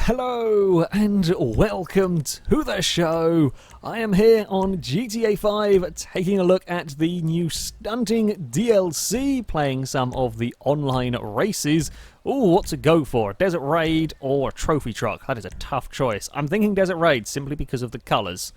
Hello and welcome to the show. I am here on GTA 5 taking a look at the new Stunting DLC, playing some of the online races. Ooh, what to go for? Desert Raid or a trophy truck? That is a tough choice. I'm thinking Desert Raid simply because of the colours.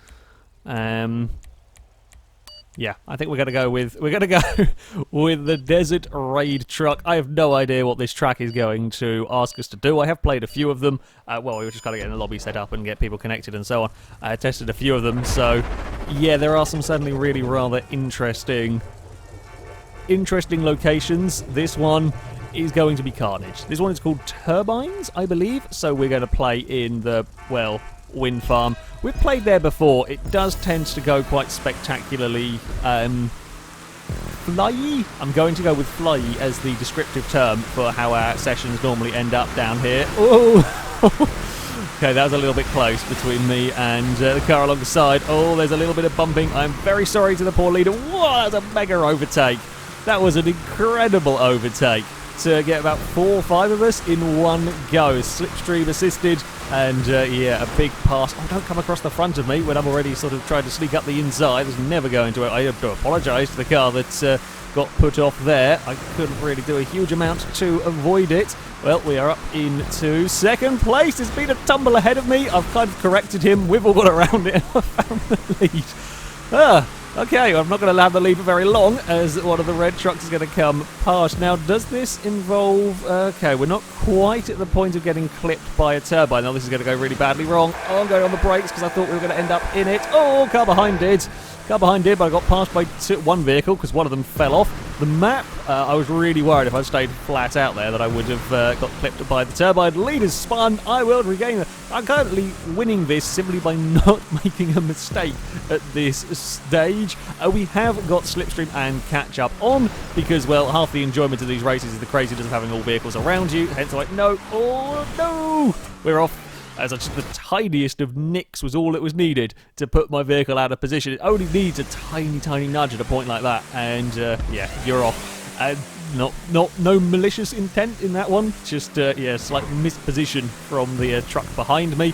Yeah, I think we're gonna go with the Desert Raid truck. I have no idea what this track is going to ask us to do. I have played a few of them. Well, we were just gotta get in the lobby set up and get people connected and so on. I tested a few of them, so yeah, there are some certainly really rather interesting locations. This one is going to be carnage. This one is called Turbines, I believe. So we're going to play in the, well, wind farm. We've played there before. It does tend to go quite spectacularly flyy. I'm going to go with flyy as the descriptive term for how our sessions normally end up down here. Oh, okay, that was a little bit close between me and the car alongside. Oh, there's a little bit of bumping. I'm very sorry to the poor leader. Whoa, that was a mega overtake. That was an incredible overtake to get about 4 or 5 of us in one go. Slipstream assisted, and yeah, a big pass. Oh, don't come across the front of me when I'm already sort of trying to sneak up the inside. There's never going to. I have to apologise to the car that got put off there. I couldn't really do a huge amount to avoid it. Well, we are up into second place. There's been a tumble ahead of me. I've kind of corrected him. We've all got around it, and I found the lead. Okay, well, I'm not going to have the lead for very long, as one of the red trucks is going to come past. Now, does this involve... Okay, we're not quite at the point of getting clipped by a turbine. Now, this is going to go really badly wrong. Oh, I'm going on the brakes because I thought we were going to end up in it. Oh, car behind did. Car behind did, but I got passed by one vehicle because one of them fell off. The map, I was really worried if I stayed flat out there that I would have got clipped by the turbine. The lead is spun. I will regain it. I'm currently winning this simply by not making a mistake at this stage. We have got slipstream and catch up on because, well, half the enjoyment of these races is the craziness of having all vehicles around you. Hence, I'm like, no, oh no, we're off. As just the tiniest of nicks was all it was needed to put my vehicle out of position. It only needs a tiny, tiny nudge at a point like that, and yeah, you're off. No malicious intent in that one. Just yeah, slight misposition from the truck behind me.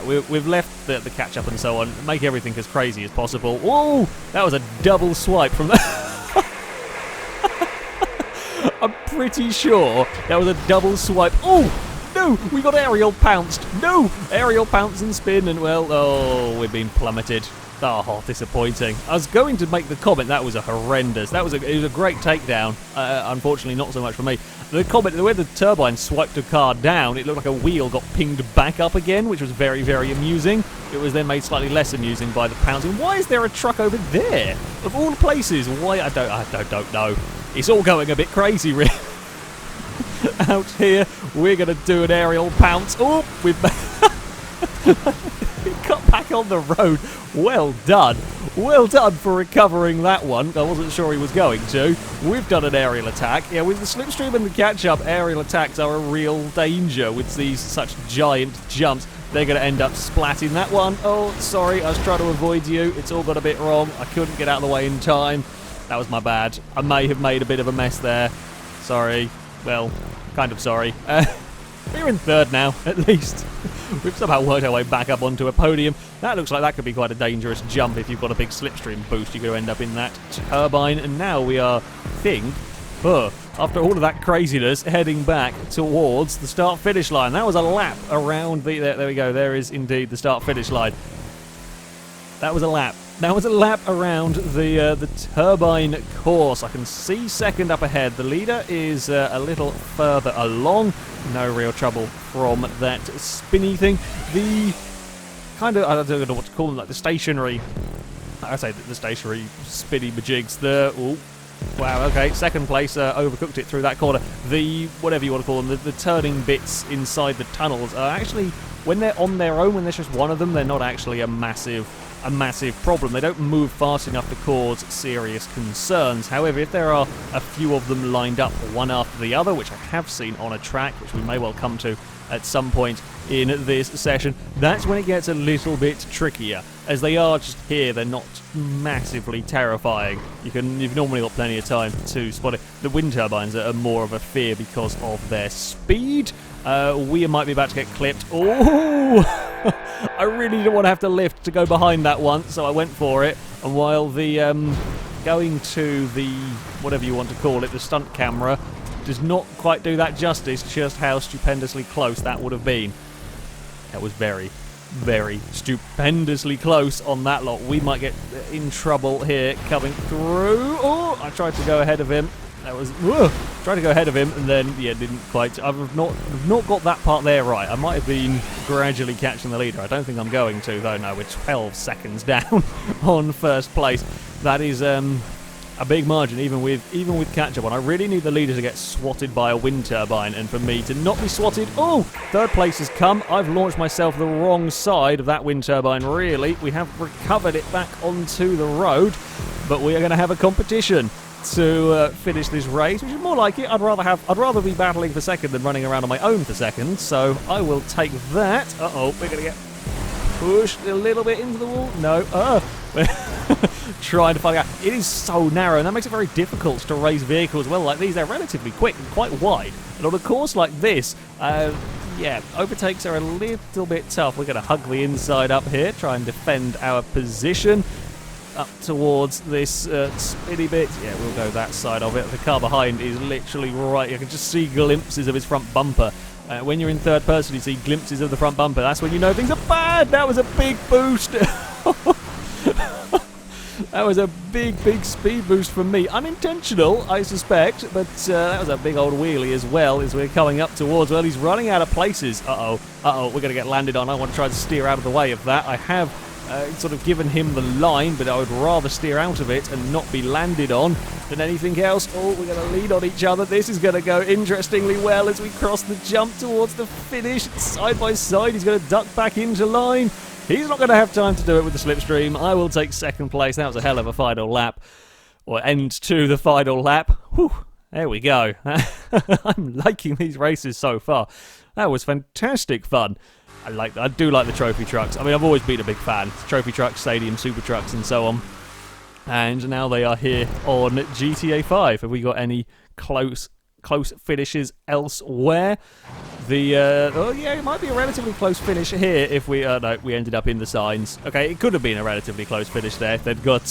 We've left the catch up and so on. Make everything as crazy as possible. Whoa, that was a double swipe from that. I'm pretty sure that was a double swipe. Oh. No, we got aerial pounced. No, aerial pounce and spin, and well, oh, we've been plummeted. Oh, disappointing. I was going to make the comment that was a horrendous. It was a great takedown. Unfortunately, not so much for me. The comment, the way the turbine swiped a car down, it looked like a wheel got pinged back up again, which was very, very amusing. It was then made slightly less amusing by the pouncing. Why is there a truck over there? Of all places, why? I don't know. It's all going a bit crazy, really. Out here, we're going to do an aerial pounce. Oh, we've got back on the road. Well done. Well done for recovering that one. I wasn't sure he was going to. We've done an aerial attack. Yeah, with the slipstream and the catch-up, aerial attacks are a real danger with these such giant jumps. They're going to end up splatting that one. Oh, sorry, I was trying to avoid you. It's all got a bit wrong. I couldn't get out of the way in time. That was my bad. I may have made a bit of a mess there. Sorry. Well, kind of sorry. We're in third now, at least. We've somehow worked our way back up onto a podium. That looks like that could be quite a dangerous jump if you've got a big slipstream boost. You're going to end up in that turbine. And now we are, after all of that craziness, heading back towards the start-finish line. That was a lap around the... There we go. There is indeed the start-finish line. That was a lap. That was a lap around the turbine course. I can see second up ahead. The leader is a little further along. No real trouble from that spinny thing. The kind of, I don't know what to call them, like the stationary, I say the stationary spinny majigs. Wow, okay, second place, overcooked it through that corner. The, whatever you want to call them, the turning bits inside the tunnels are actually, when they're on their own, when there's just one of them, they're not actually a massive problem. They don't move fast enough to cause serious concerns. However, if there are a few of them lined up one after the other, which I have seen on a track, which we may well come to at some point in this session. That's when it gets a little bit trickier. As they are just here, they're not massively terrifying. You've normally got plenty of time to spot it. The wind turbines are more of a fear because of their speed. We might be about to get clipped. Oh! I really didn't want to have to lift to go behind that one, so I went for it. And while the going to the, whatever you want to call it, the stunt camera, does not quite do that justice, just how stupendously close that would have been. That was very, very stupendously close on that lot. We might get in trouble here coming through. Oh, I tried to go ahead of him. That was, tried to go ahead of him, and then, yeah, didn't quite. I've not got that part there right. I might have been gradually catching the leader. I don't think I'm going to, though. No, we're 12 seconds down on first place. That is a big margin, even with catch-up on. I really need the leader to get swatted by a wind turbine, and for me to not be swatted. Oh, third place has come. I've launched myself the wrong side of that wind turbine, really. We have recovered it back onto the road, but we are going to have a competition to finish this race, which is more like it. I'd rather be battling for second than running around on my own for second, so I will take that. Uh-oh, we're going to get pushed a little bit into the wall. No, trying to find out. It is so narrow, and that makes it very difficult to race vehicles well like these. They're relatively quick and quite wide, and on a course like this, yeah, overtakes are a little bit tough. We're going to hug the inside up here, try and defend our position up towards this spinny bit. Yeah, we'll go that side of it. The car behind is literally right. You can just see glimpses of his front bumper. When you're in third person, you see glimpses of the front bumper. That's when you know things are bad. That was a big boost. That was a big speed boost from me. Unintentional, I suspect, but that was a big old wheelie as well as we're coming up towards. Well, he's running out of places. Uh-oh, we're going to get landed on. I want to try to steer out of the way of that. I have sort of given him the line, but I would rather steer out of it and not be landed on than anything else. Oh, we're going to lean on each other. This is going to go interestingly well as we cross the jump towards the finish. Side by side, he's going to duck back into line. He's not going to have time to do it with the slipstream. I will take second place. That was a hell of a final lap, or end to the final lap. Whew, there we go. I'm liking these races so far. That was fantastic fun. I do like the trophy trucks. I mean, I've always been a big fan. Trophy trucks, stadium, super trucks, and so on. And now they are here on GTA 5. Have we got any close finishes elsewhere? Oh yeah, it might be a relatively close finish here if we no, we ended up in the signs. Okay, it could have been a relatively close finish there if they'd got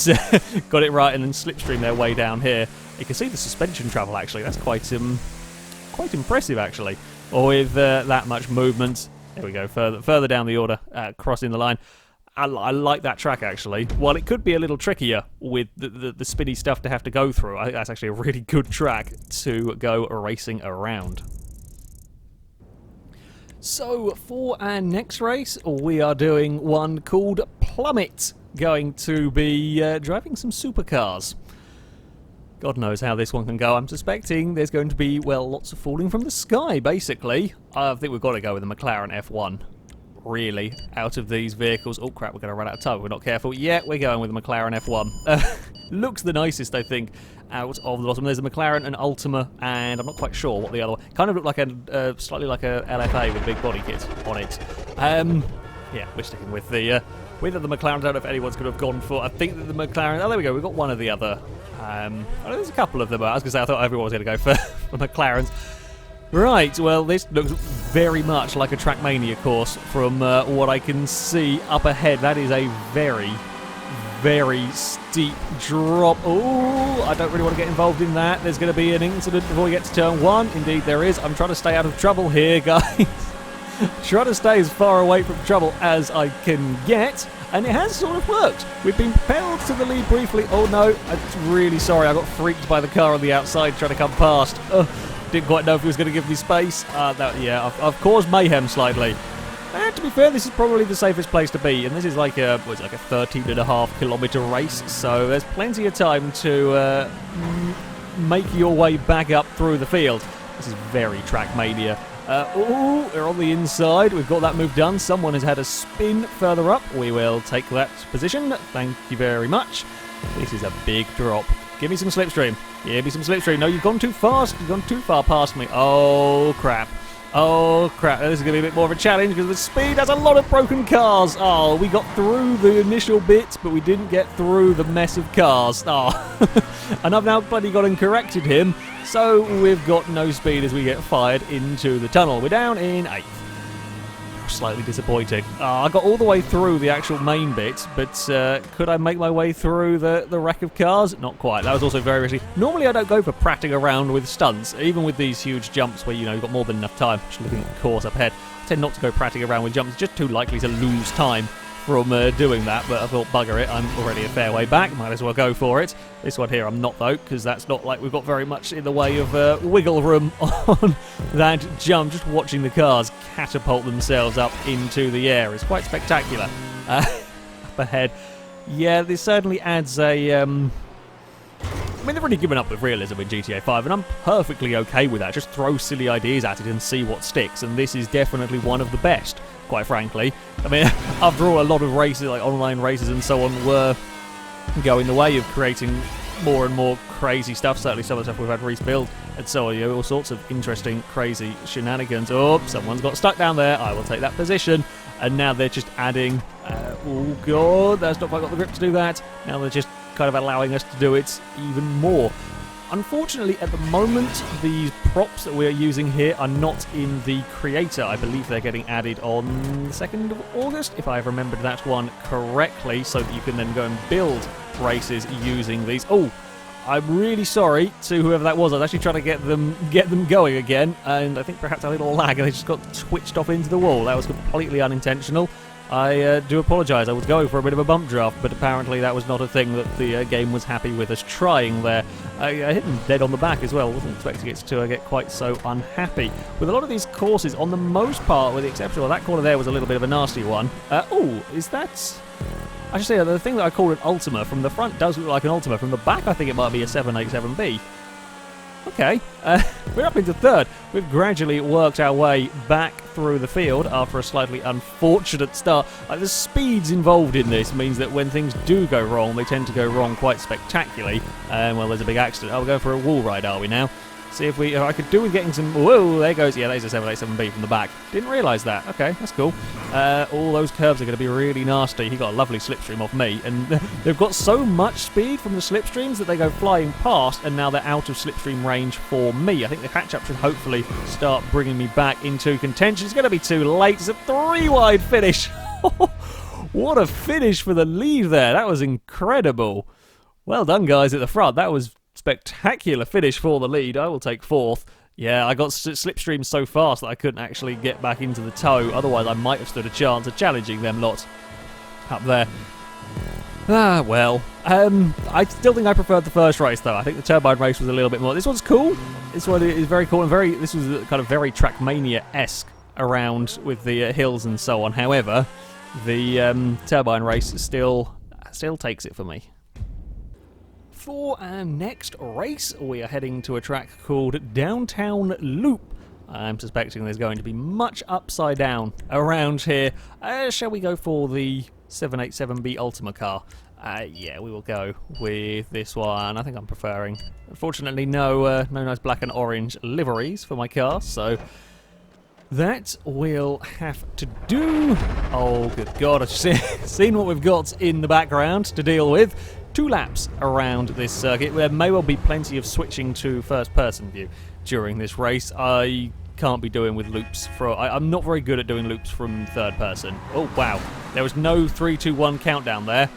got it right and then slipstream their way down here. You can see the suspension travel actually. That's quite impressive actually. Or with that much movement. There we go, further down the order, crossing the line. I like that track, actually. While it could be a little trickier with the spinny stuff to have to go through, I think that's actually a really good track to go racing around. So, for our next race, we are doing one called Plummet. Going to be driving some supercars. God knows how this one can go. I'm suspecting there's going to be, well, lots of falling from the sky, basically. I think we've got to go with the McLaren F1. Really, out of these vehicles. Oh, crap, we're going to run out of time if we're not careful. Yeah, we're going with the McLaren F1. Looks the nicest, I think, out of the bottom. There's a McLaren, an Ultima, and I'm not quite sure what the other one... Kind of looked like a, slightly like a LFA with a big body kit on it. Yeah, we're sticking with the McLaren. I don't know if anyone's going to have gone for... I think that the McLaren... Oh, there we go. We've got one or the other. There's a couple of them. I was going to say, I thought everyone was going to go for McLarens. Right, well, this looks very much like a Trackmania course from what I can see up ahead. That is a very, very steep drop. Oh, I don't really want to get involved in that. There's going to be an incident before we get to turn one. Indeed, there is. I'm trying to stay out of trouble here, guys. Trying to stay as far away from trouble as I can get. And it has sort of worked. We've been propelled to the lead briefly. Oh no, I'm really sorry. I got freaked by the car on the outside trying to come past. Didn't quite know if he was going to give me space. Yeah, I've caused mayhem slightly. And to be fair, this is probably the safest place to be. And this is like a 13.5 kilometre race. So there's plenty of time to make your way back up through the field. This is very Trackmania. We're on the inside. We've got that move done. Someone has had a spin further up. We will take that position. Thank you very much. This is a big drop. Give me some slipstream. Give me some slipstream. No, you've gone too fast. You've gone too far past me. Oh, crap. Oh crap, this is going to be a bit more of a challenge because the speed has a lot of broken cars. Oh, we got through the initial bit, but we didn't get through the mess of cars. Oh, and I've now bloody gone and corrected him, so we've got no speed as we get fired into the tunnel. We're down in 8th. Slightly disappointing. I got all the way through the actual main bit, but could I make my way through the wreck of cars? Not quite. That was also very risky. Normally I don't go for prattling around with stunts, even with these huge jumps where, you know, you've got more than enough time. Just looking at the course up ahead. I tend not to go prattling around with jumps. It's just too likely to lose time from doing that, but I thought, bugger it, I'm already a fair way back, might as well go for it. This one here I'm not, though, because that's not like we've got very much in the way of wiggle room on that jump. Just watching the cars catapult themselves up into the air is quite spectacular. Up ahead, yeah, this certainly adds a... I mean, they've already given up with realism in GTA 5, and I'm perfectly okay with that. Just throw silly ideas at it and see what sticks, and this is definitely one of the best, quite frankly. I mean, after all, a lot of races, like online races and so on, were going the way of creating more and more crazy stuff. Certainly some of the stuff we've had Reese build and so on, you know, all sorts of interesting, crazy shenanigans. Oh, someone's got stuck down there. I will take that position. And now they're just adding... oh, God, that's not quite got the grip to do that. Now they're just kind of allowing us to do it even more. Unfortunately, at the moment, these props that we're using here are not in the creator. I believe they're getting added on the 2nd of August, if I've remembered that one correctly, so that you can then go and build races using these. Oh, I'm really sorry to whoever that was. I was actually trying to get them going again, and I think perhaps a little lag, and they just got twitched off into the wall. That was completely unintentional. I do apologise. I was going for a bit of a bump draft, but apparently that was not a thing that the game was happy with us trying there. I hit him dead on the back as well. Wasn't expecting it to get quite so unhappy. With a lot of these courses, on the most part, with the exception of that corner there was a little bit of a nasty one. Oh, is that... I should say, the thing that I called an Ultima from the front does look like an Ultima. From the back, I think it might be a 787B. Okay, we're up into 3rd. We've gradually worked our way back through the field after a slightly unfortunate start. The speeds involved in this means that when things do go wrong, they tend to go wrong quite spectacularly. Well, there's a big accident. Oh, we're going for a wall ride, are we now? See if I could do with getting some... Whoa, there goes. Yeah, there's a 787B from the back. Didn't realise that. Okay, that's cool. All those curves are going to be really nasty. He got a lovely slipstream off me, and they've got so much speed from the slipstreams that they go flying past, and now they're out of slipstream range for me. I think the catch-up should hopefully start bringing me back into contention. It's going to be too late. It's a 3-wide finish. What a finish for the lead there. That was incredible. Well done, guys, at the front. That was... spectacular finish for the lead. I will take 4th. Yeah, I got slipstreamed so fast that I couldn't actually get back into the tow. Otherwise, I might have stood a chance of challenging them lot up there. Ah, well. I still think I preferred the first race, though. I think the Turbine race was a little bit more... This one's cool. This one is very cool, and this was kind of very Trackmania-esque around with the hills and so on. However, the Turbine race still takes it for me. For our next race, we are heading to a track called Downtown Loop. I'm suspecting there's going to be much upside down around here. Shall we go for the 787B Ultima car? Yeah, we will go with this one. I think I'm preferring. Unfortunately, no nice black and orange liveries for my car, so that will have to do. Oh, good God, I've seen what we've got in the background to deal with. 2 laps around this circuit. There may well be plenty of switching to first-person view during this race. I can't be doing with loops I'm not very good at doing loops from third person. Oh, wow. There was no 3, 2, 1 countdown there.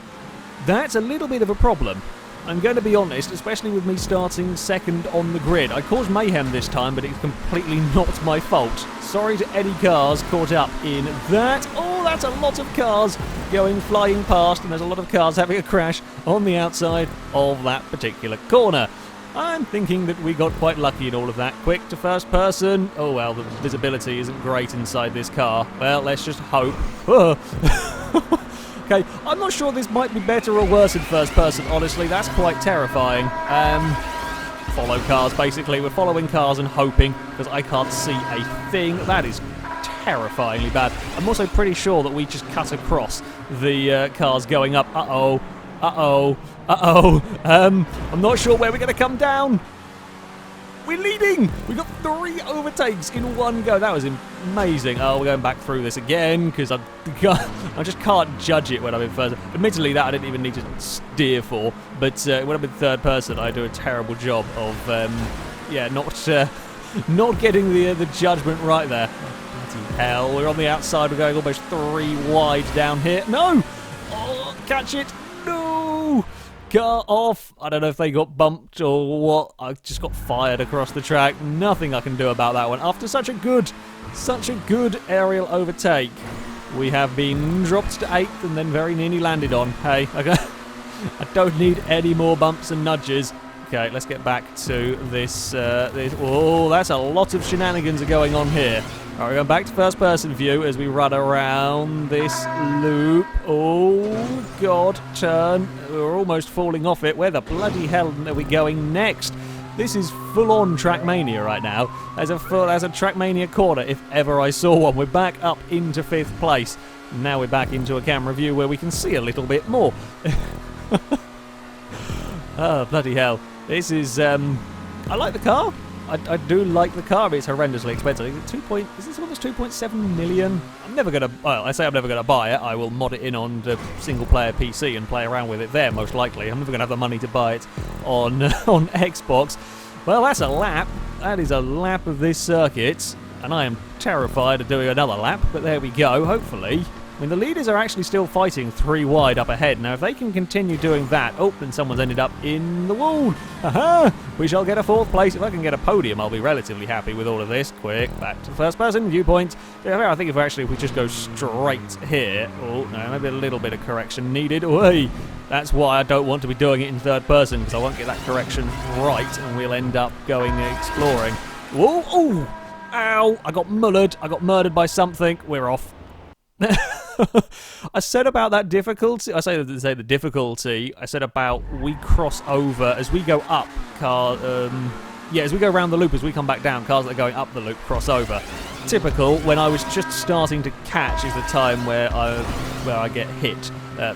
That's a little bit of a problem. I'm going to be honest, especially with me starting 2nd on the grid. I caused mayhem this time, but it's completely not my fault. Sorry to any cars caught up in that. Oh, that's a lot of cars going flying past, and there's a lot of cars having a crash on the outside of that particular corner. I'm thinking that we got quite lucky in all of that. Quick to first person. Oh, well, the visibility isn't great inside this car. Well, let's just hope. Okay, I'm not sure this might be better or worse in first person, honestly. That's quite terrifying. Follow cars, basically. We're following cars and hoping, because I can't see a thing. That is terrifyingly bad. I'm also pretty sure that we just cut across the cars going up. Uh-oh. Uh-oh. Uh-oh. I'm not sure where we're going to come down. we're leading. We got 3 overtakes in one go. That was amazing. Oh, we're going back through this again because I just can't judge it when I'm in first. Admittedly, that I didn't even need to steer for. But when I'm in third person, I do a terrible job of not getting the judgment right there. Bloody hell, we're on the outside. We're going almost 3 wide down here. No! Oh, catch it! No! Car off. I don't know if they got bumped or what. I just got fired across the track. Nothing I can do about that one. After such a good aerial overtake, we have been dropped to 8th and then very nearly landed on. Hey, okay. I don't need any more bumps and nudges. Okay, let's get back to this. Oh, that's a lot of shenanigans are going on here. All right, we're going back to first-person view as we run around this loop. Oh, God, turn. We're almost falling off it. Where the bloody hell are we going next? This is full-on Trackmania right now. There's a Trackmania corner if ever I saw one. We're back up into 5th place. Now we're back into a camera view where we can see a little bit more. Oh, bloody hell. This is, I like the car. I do like the car, but it's horrendously expensive. Is this one that's 2.7 million? I'm never going to, well, I say I'm never going to buy it. I will mod it in on the single-player PC and play around with it there, most likely. I'm never going to have the money to buy it on Xbox. Well, that's a lap. That is a lap of this circuit, and I am terrified of doing another lap, but there we go, hopefully. I mean, the leaders are actually still fighting 3 wide up ahead. Now, if they can continue doing that... Oh, then someone's ended up in the wall. Aha! We shall get a 4th place. If I can get a podium, I'll be relatively happy with all of this. Quick, back to the first-person viewpoint. Yeah, I think if we just go straight here... Oh, no, maybe a little bit of correction needed. Oi! That's why I don't want to be doing it in third person, because I won't get that correction right, and we'll end up going exploring. Whoa! Oh! Ow! I got mullered. I got murdered by something. We're off. I said about that difficulty. I say the difficulty. I said about we cross over as we go up. As we go around the loop, as we come back down, cars that are going up the loop cross over. Typical. When I was just starting to catch is the time where I get hit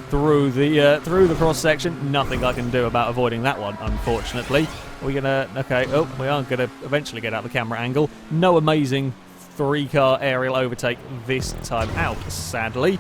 through the cross section. Nothing I can do about avoiding that one, unfortunately. We're gonna we are gonna eventually get out the camera angle. No amazing 3-car aerial overtake this time out, sadly.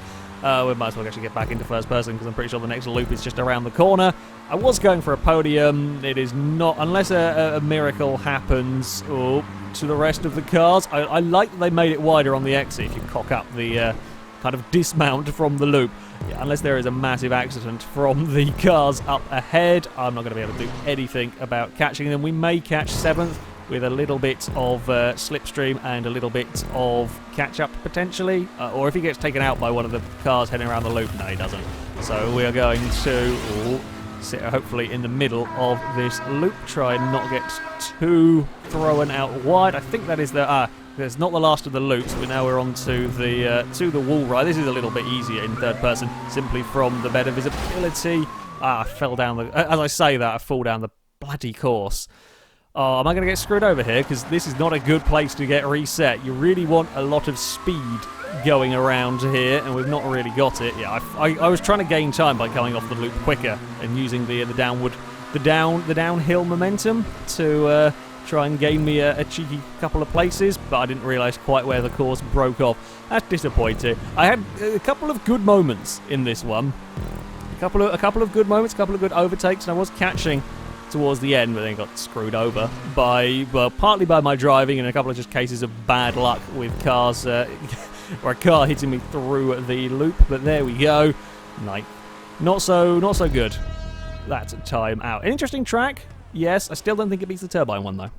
We might as well actually get back into first person because I'm pretty sure the next loop is just around the corner. I was going for a podium. It is not, unless a miracle happens to the rest of the cars. I like that they made it wider on the exit if you cock up the kind of dismount from the loop. Yeah, unless there is a massive accident from the cars up ahead, I'm not going to be able to do anything about catching them. We may catch 7th. With a little bit of slipstream and a little bit of catch-up, potentially. Or if he gets taken out by one of the cars heading around the loop. No, he doesn't. So we are going to sit hopefully in the middle of this loop. Try and not get too thrown out wide. I think that is it's not the last of the loops, but now we're on to the wall ride. This is a little bit easier in third person, simply from the better visibility. I fell down as I say that, I fall down the bloody course. Oh, am I going to get screwed over here? Because this is not a good place to get reset. You really want a lot of speed going around here, and we've not really got it. Yeah, I was trying to gain time by coming off the loop quicker and using the downhill momentum to try and gain me a cheeky couple of places, but I didn't realise quite where the course broke off. That's disappointing. I had a couple of good moments in this one. A couple of good moments, a couple of good overtakes, and I was catching towards the end, but then got screwed over partly by my driving and a couple of just cases of bad luck with cars, or a car hitting me through the loop. But there we go. Not so good. That time out. An interesting track. Yes, I still don't think it beats the Turbine one though.